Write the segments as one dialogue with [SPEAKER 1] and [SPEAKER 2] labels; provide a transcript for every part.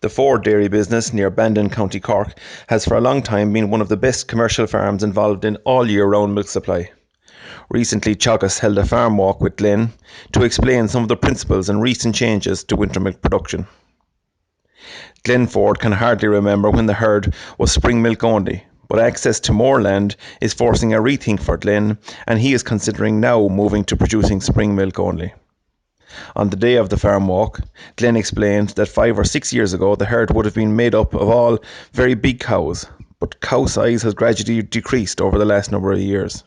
[SPEAKER 1] The Ford dairy business near Bandon, County Cork, has for a long time been one of the best commercial farms involved in all year-round milk supply. Recently, Teagasc held a farm walk with Glenn to explain some of the principles and recent changes to winter milk production. Glenn Ford can hardly remember when the herd was spring milk only, but access to more land is forcing a rethink for Glenn, and he is considering now moving to producing spring milk only. On the day of the farm walk, Glenn explained that 5 or 6 years ago the herd would have been made up of all very big cows, but cow size has gradually decreased over the last number of years.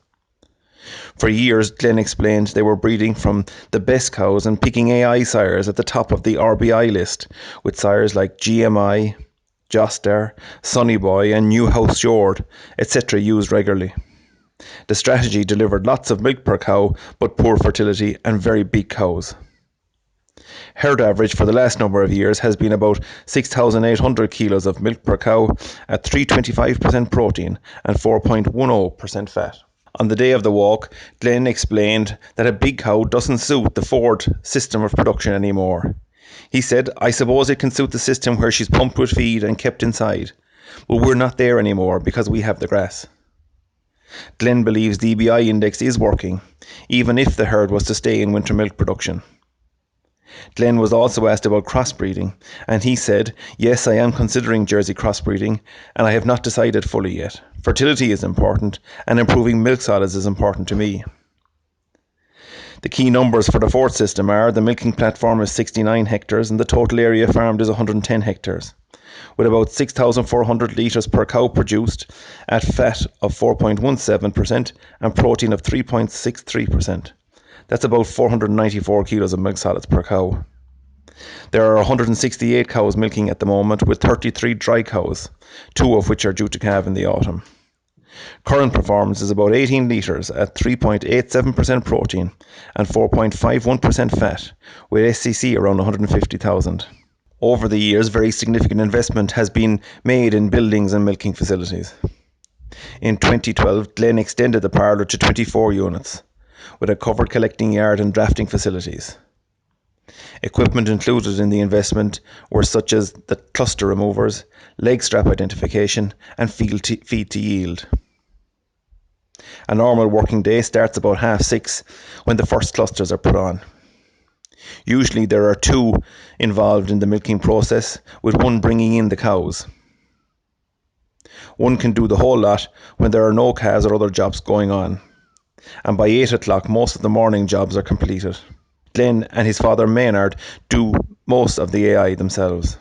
[SPEAKER 1] For years, Glenn explained they were breeding from the best cows and picking AI sires at the top of the RBI list, with sires like GMI, Jostar, Sonny Boy and New House Jord, etc. used regularly. The strategy delivered lots of milk per cow, but poor fertility and very big cows. Herd average for the last number of years has been about 6,800 kilos of milk per cow at 325% protein and 4.10% fat. On the day of the walk, Glenn explained that a big cow doesn't suit the Ford system of production anymore. He said, "I suppose it can suit the system where she's pumped with feed and kept inside, but we're not there anymore because we have the grass." Glenn believes the EBI index is working, even if the herd was to stay in winter milk production. Glenn was also asked about crossbreeding, and he said, "Yes, I am considering Jersey crossbreeding, and I have not decided fully yet. Fertility is important, and improving milk solids is important to me." The key numbers for the Ford system are the milking platform is 69 hectares and the total area farmed is 110 hectares, with about 6,400 litres per cow produced at fat of 4.17% and protein of 3.63%. That's about 494 kilos of milk solids per cow. There are 168 cows milking at the moment, with 33 dry cows, 2 of which are due to calve in the autumn. Current performance is about 18 litres at 3.87% protein and 4.51% fat, with SCC around 150,000. Over the years, very significant investment has been made in buildings and milking facilities. In 2012, Glenn extended the parlour to 24 units, with a covered collecting yard and drafting facilities. Equipment included in the investment were such as the cluster removers, leg strap identification and feed to yield. A normal working day starts about 6:30 when the first clusters are put on. Usually there are 2 involved in the milking process, with one bringing in the cows. One can do the whole lot when there are no calves or other jobs going on, and by 8 o'clock most of the morning jobs are completed. Glenn and his father Maynard do most of the AI themselves.